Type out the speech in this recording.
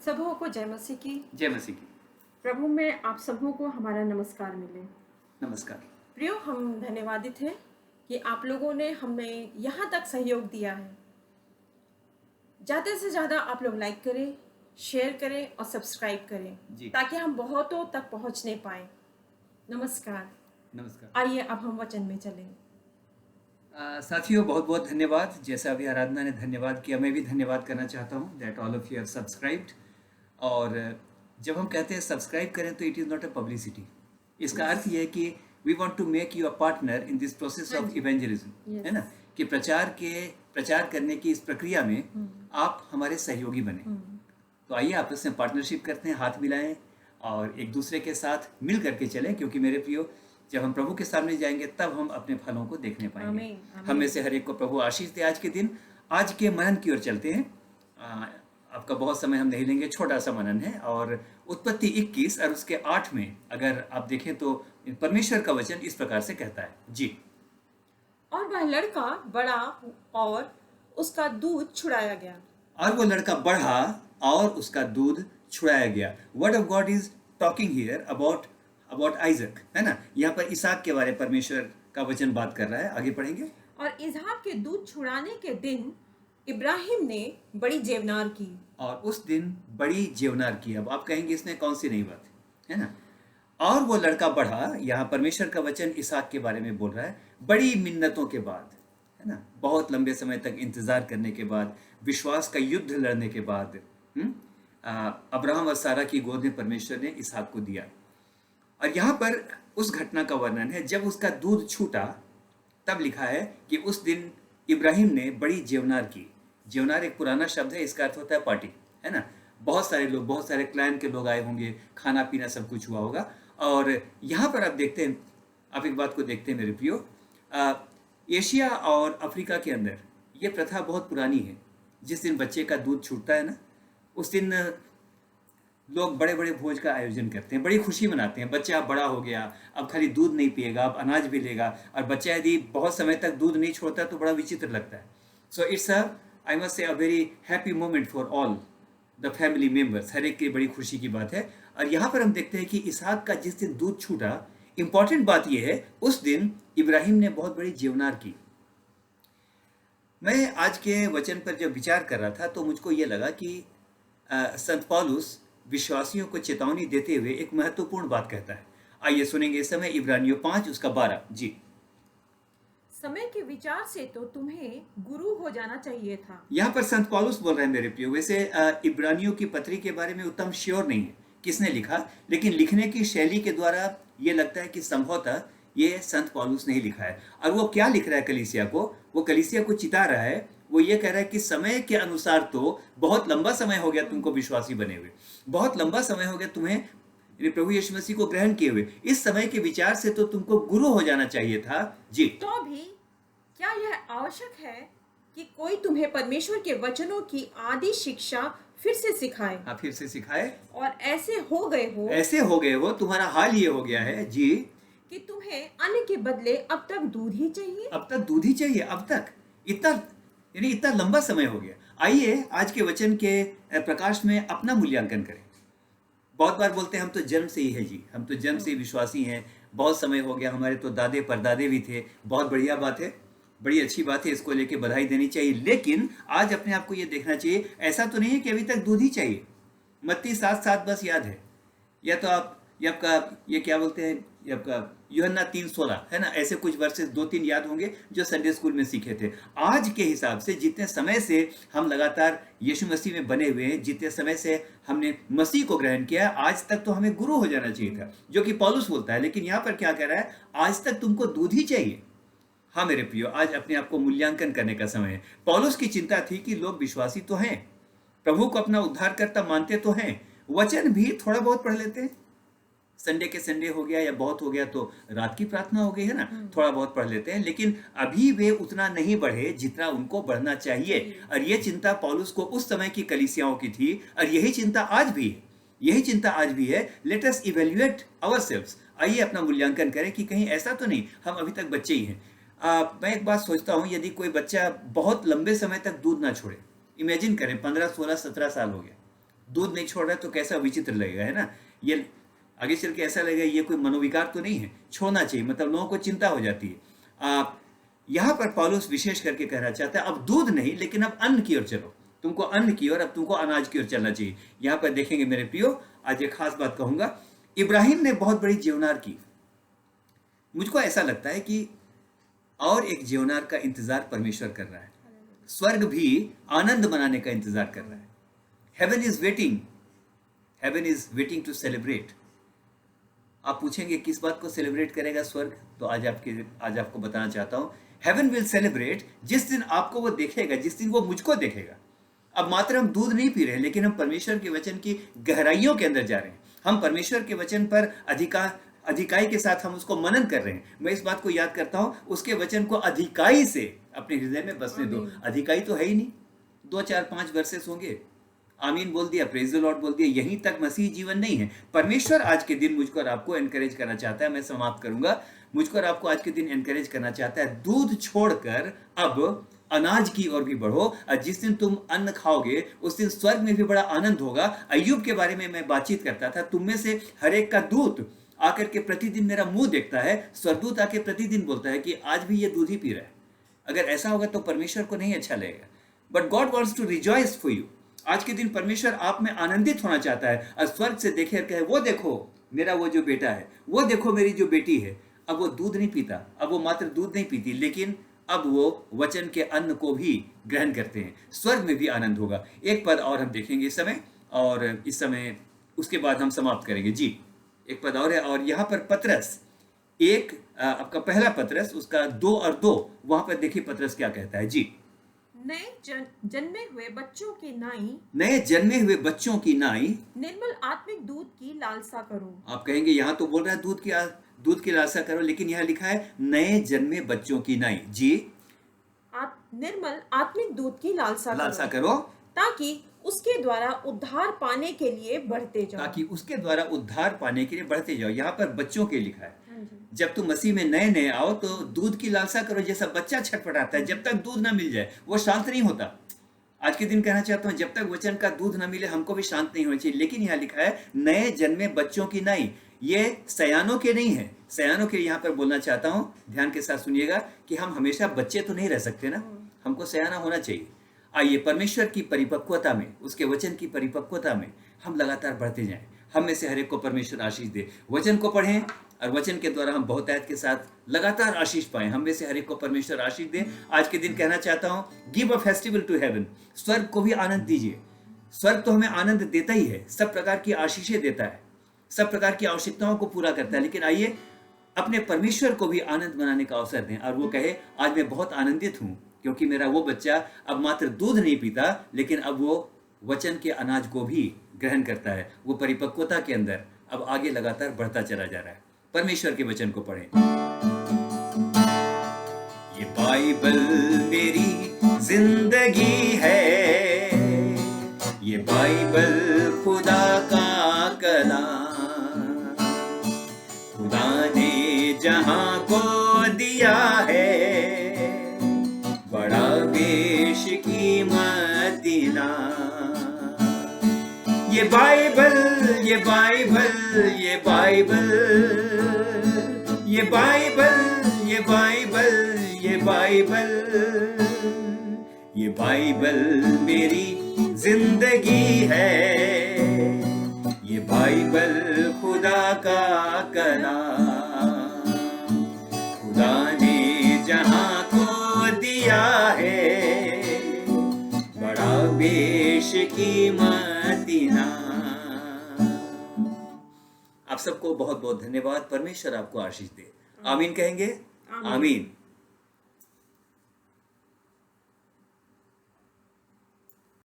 सबों को जय मसीह की। जय मसीह की। प्रभु में आप सबों को हमारा नमस्कार मिले। नमस्कार। प्रियो, हम धन्यवादित हैं कि आप लोगों ने हमें यहाँ तक सहयोग दिया है। ज़्यादा से ज़्यादा आप लोग लाइक करें, शेयर करें और सब्सक्राइब करें जी। ताकि हम बहुतों तक पहुँचने पाए। नमस्कार। नमस्कार। आइए अब हम वचन में चलें। साथियों, बहुत बहुत धन्यवाद। जैसा अभी आराधना ने धन्यवाद किया, मैं भी धन्यवाद करना चाहता हूँ that all of you have subscribed. और जब हम कहते हैं सब्सक्राइब करें तो it is not a publicity. इसका अर्थ ये है कि we want to make you a partner in this process of evangelism, है ना, कि प्रचार करने की इस प्रक्रिया में आप हमारे सहयोगी बने। तो आइए आपस में पार्टनरशिप करते हैं, हाथ मिलाएं और एक दूसरे के साथ मिल करके चलें, क्योंकि मेरे प्रियो, जब हम प्रभु के सामने जाएंगे तब हम अपने फलों को देखने पाएंगे। आमीन। हम में से हर एक को प्रभु आशीष दे। आज के दिन, आज के मनन की ओर चलते हैं। आपका बहुत समय हम नहीं लेंगे, छोटा सा मनन है। और उत्पत्ति 21 और उसके 8 में अगर आप देखें तो परमेश्वर का वचन इस प्रकार से कहता है। जी। और वह लड़का बड़ा और उसका दूध छुड़ाया गया। और वो लड़का बढ़ा और उसका दूध छुड़ाया गया। Word of God is talking here about Isaac, है ना। यहाँ पर इसहाक के बारे में परमेश्वर का वचन बात कर रहा है। आगे पढ़ेंगे। और इसहाक के दूध छुड़ाने के दिन इब्राहिम ने बड़ी जेवनार की। और उस दिन बड़ी जेवनार की। अब आप कहेंगे इसमें कौन सी नई बात है ना। और वो लड़का बढ़ा, यहाँ परमेश्वर का वचन इसहाक के बारे में बोल रहा है, बड़ी मिन्नतों के बाद, है ना, बहुत लंबे समय तक इंतजार करने के बाद, विश्वास का युद्ध लड़ने के बाद अब्राहम और सारा की गोद में परमेश्वर ने इसहाक को दिया। और यहाँ पर उस घटना का वर्णन है जब उसका दूध छूटा। तब लिखा है कि उस दिन इब्राहिम ने बड़ी जेवनार की। जेवनार एक पुराना शब्द है, इसका अर्थ होता है पार्टी, है ना। बहुत सारे लोग, बहुत सारे क्लान के लोग आए होंगे, खाना पीना सब कुछ हुआ होगा। और यहाँ पर आप देखते हैं, आप एक बात को देखते हैं मेरे प्रियो, एशिया और अफ्रीका के अंदर ये प्रथा बहुत पुरानी है। जिस दिन बच्चे का दूध छूटता है ना, उस दिन लोग बड़े बड़े भोज का आयोजन करते हैं, बड़ी खुशी मनाते हैं। बच्चा अब बड़ा हो गया, अब खाली दूध नहीं पिएगा, अब अनाज भी लेगा। और बच्चा यदि बहुत समय तक दूध नहीं छोड़ता तो बड़ा विचित्र लगता है। So it's I must say a very happy moment for all the family members. हर एक की बड़ी खुशी की बात है। और यहाँ पर हम देखते हैं कि इसहाक का जिस दिन दूध छूटा, इंपॉर्टेंट बात यह है, उस दिन इब्राहिम ने बहुत बड़ी जेवनार की। मैं आज के वचन पर जब विचार कर रहा था तो मुझको ये लगा कि संत पौलुस विश्वासियों को चेतावनी देते हुए एक महत्वपूर्ण बात कहता है। आइए सुनेंगे इस समय इब्रानियों 5 उसका 12। जी। समय के विचार से तो तुम्हें गुरु हो जाना चाहिए था। यहाँ पर संत पौलुस बोल रहे हैं मेरे प्रियो। वैसे इब्रानियों की पत्री के बारे में उतना श्योर नहीं है किसने लिखा, लेकिन लिखने की शैली के द्वारा ये लगता है कि संभवतः ये संत पौलुस ने ही लिखा है। और वो क्या लिख रहा है कलीसिया को? वो कलीसिया को चिता रहा है। वो ये कह रहा है कि समय के अनुसार तो बहुत लंबा समय हो गया तुमको विश्वासी बने हुए, बहुत लंबा समय हो गया तुम्हें प्रभु यीशु मसीह को ग्रहण किए हुए। इस समय के विचार से तो तुमको गुरु हो जाना चाहिए था। जी। तो भी क्या यह आवश्यक है कि कोई तुम्हें परमेश्वर के वचनों की आदि शिक्षा फिर से सिखाए? हाँ, फिर से सिखाए। और ऐसे हो गए हो, तुम्हारा हाल ये हो गया है जी कि तुम्हें अन्न के बदले अब तक दूध ही चाहिए। अब तक दूध ही चाहिए। अब तक इतना लंबा समय हो गया। आइए आज के वचन के प्रकाश में अपना मूल्यांकन करें। बहुत बार बोलते हैं हम तो जन्म से ही है जी, हम तो जन्म से ही विश्वासी हैं, बहुत समय हो गया, हमारे तो दादे परदादे भी थे। बहुत बढ़िया बात है, बड़ी अच्छी बात है, इसको लेके बधाई देनी चाहिए। लेकिन आज अपने आप को ये देखना चाहिए, ऐसा तो नहीं है कि अभी तक दूध ही चाहिए। मत्ती 7:7 बस याद है, या तो आपका ये क्या बोलते हैं, ये आपका यूहन्ना 3:16, है ना। ऐसे कुछ वर्सेस 2-3 याद होंगे जो संडे स्कूल में सीखे थे। आज के हिसाब से जितने समय से हम लगातार यीशु मसीह में बने हुए हैं, जितने समय से हमने मसीह को ग्रहण किया, आज तक तो हमें गुरु हो जाना चाहिए था, जो कि पौलुस बोलता है। लेकिन यहाँ पर क्या कह रहा है? आज तक तुमको दूध ही चाहिए। हाँ मेरे प्रियो, आज अपने आप को मूल्यांकन करने का समय है। पौलुस की चिंता थी कि लोग विश्वासी तो हैं, प्रभु को अपना उद्धारकर्ता मानते तो हैं, वचन भी थोड़ा बहुत पढ़ लेते हैं, संडे के संडे हो गया या बहुत हो गया तो रात की प्रार्थना हो गई, है ना, थोड़ा बहुत पढ़ लेते हैं। लेकिन अभी वे उतना नहीं बढ़े जितना उनको बढ़ना चाहिए। और ये चिंता पौलुस को उस समय की कलीसियाओं की थी, और यही चिंता आज भी है, यही चिंता आज भी है। Let us evaluate ourselves. आइए अपना मूल्यांकन करें कि कहीं ऐसा तो नहीं हम अभी तक बच्चे ही हैं। मैं एक बात सोचता हूँ, यदि कोई बच्चा बहुत लंबे समय तक दूध ना छोड़े, इमेजिन करें 15, 16, 17 साल हो गया, दूध नहीं छोड़ रहा है तो कैसा विचित्र लगेगा, है ना। ये आगे चल के ऐसा लगेगा ये कोई मनोविकार तो नहीं है, छोड़ना चाहिए, मतलब लोगों को चिंता हो जाती है। यहाँ पर पौलुस विशेष करके कहना चाहता है अब दूध नहीं लेकिन अब अन्न की ओर चलो, तुमको अन्न की ओर, अब तुमको अनाज की ओर चलना चाहिए। यहाँ पर देखेंगे मेरे प्रियो, आज एक खास बात कहूंगा, इब्राहिम ने बहुत बड़ी जीवनार की। मुझको ऐसा लगता है कि और एक जीवनार का इंतजार परमेश्वर कर रहा है, स्वर्ग भी आनंद मनाने का इंतजार कर रहा है। Heaven is waiting, heaven is waiting to celebrate. आप पूछेंगे किस बात को सेलिब्रेट करेगा स्वर्ग, तो आज आपको बताना चाहता हूं, हेवन विल सेलिब्रेट जिस दिन आपको वो देखेगा, जिस दिन वो मुझको देखेगा। अब मात्र हम दूध नहीं पी रहे हैं, लेकिन हम परमेश्वर के वचन की गहराइयों के अंदर जा रहे हैं। हम परमेश्वर के वचन पर अधिकाई के साथ हम उसको मनन कर रहे हैं। मैं इस बात को याद करता हूं, उसके वचन को अधिकाई से अपने हृदय में बसने दो। अधिकाई तो है ही नहीं, 2 4 5 वर्सेस होंगे, आमीन बोल दिया, प्रेज द लॉर्ड बोल दिया, यहीं तक मसीह जीवन नहीं है। परमेश्वर आज के दिन मुझको और आपको एनकरेज करना चाहता है, मैं समाप्त करूंगा, मुझको और आपको आज के दिन एनकरेज करना चाहता है, दूध छोड़कर अब अनाज की ओर भी बढ़ो। और जिस दिन तुम अन्न खाओगे उस दिन स्वर्ग में भी बड़ा आनंद होगा। अय्यूब के बारे में मैं बातचीत करता था, तुम में से हर एक का दूत आकर के प्रतिदिन मेरा मुंह देखता है, स्वर्गदूत आके प्रतिदिन बोलता है कि आज भी ये दूध ही पी रहा है। अगर ऐसा होगा तो परमेश्वर को नहीं अच्छा लगेगा। But God wants to rejoice for you. आज के दिन परमेश्वर आप में आनंदित होना चाहता है और स्वर्ग से देखे और कहे, वो देखो मेरा वो जो बेटा है, वो देखो मेरी जो बेटी है। अब वो दूध नहीं पीता, अब वो मात्र दूध नहीं पीती, लेकिन अब वो वचन के अन्न को भी ग्रहण करते हैं। स्वर्ग में भी आनंद होगा। एक पद और हम देखेंगे इस समय, और इस समय उसके बाद हम समाप्त करेंगे। जी, एक पद और है, और यहाँ पर पतरस आपका पहला पतरस उसका 2 और 2, वहां पर देखिए पतरस क्या कहता है। जी, नए जन्मे हुए बच्चों की नाई, नए जन्मे हुए बच्चों की नाई निर्मल आत्मिक दूध की लालसा करो। आप कहेंगे यहाँ तो बोल रहा है दूध की लालसा करो, लेकिन यहाँ लिखा है नए जन्मे बच्चों की नाई। जी, निर्मल आत्मिक दूध की लालसा करो ताकि उसके द्वारा उद्धार पाने के लिए बढ़ते जाओ। यहाँ पर बच्चों के लिखा है। जब तुम मसीह में नए नए आओ तो दूध की लालसा करो, जैसा बच्चा छटपटाता है, जब तक दूध ना मिल जाए वो शांत नहीं होता। आज के दिन कहना चाहता हूँ, जब तक वचन का दूध ना मिले हमको भी शांत नहीं होना चाहिए। लेकिन यहाँ लिखा है नए जन्मे बच्चों की नाई, ये सयानों के नहीं है। सयानों के यहाँ पर बोलना चाहता हूँ, ध्यान के साथ सुनिएगा कि हम हमेशा बच्चे तो नहीं रह सकते ना, हमको सयाना होना चाहिए। आइए परमेश्वर की परिपक्वता में, उसके वचन की परिपक्वता में हम लगातार बढ़ते जाएं। हम में से हर एक को परमेश्वर आशीष दे। वचन को पढ़ें और वचन के द्वारा हम बहुतायत के साथ लगातार आशीष पाएं। हम में से हर एक को परमेश्वर आशीष दे। आज के दिन कहना चाहता हूं, give a festival to heaven. स्वर्ग को भी आनंद दीजिए। स्वर्ग तो हमें आनंद देता ही है, सब प्रकार की आशीषें देता है, सब प्रकार की आवश्यकताओं को पूरा करता है। लेकिन आइए अपने परमेश्वर को भी आनंद मनाने का अवसर दें और वो कहे, आज मैं बहुत आनंदित हूं क्योंकि मेरा वो बच्चा अब मात्र दूध नहीं पीता, लेकिन अब वो वचन के अनाज को भी ग्रहण करता है। वो परिपक्वता के अंदर अब आगे लगातार बढ़ता चला जा रहा है। परमेश्वर के वचन को पढ़ें। ये बाइबल मेरी जिंदगी है, ये बाइबल खुदा का कलाम, खुदा ने जहां को दिया है, बड़ा बेश कीमत ये बाइबल, ये बाइबल, ये बाइबल, ये बाइबल, ये बाइबल, ये बाइबल, ये बाइबल मेरी जिंदगी है, ये बाइबल खुदा का कलाम, खुदा ने जहां को दिया है, बड़ा बेश कीमती नाम। आप सबको बहुत बहुत धन्यवाद। परमेश्वर आपको आशीष दे। आमीन कहेंगे। आमीन।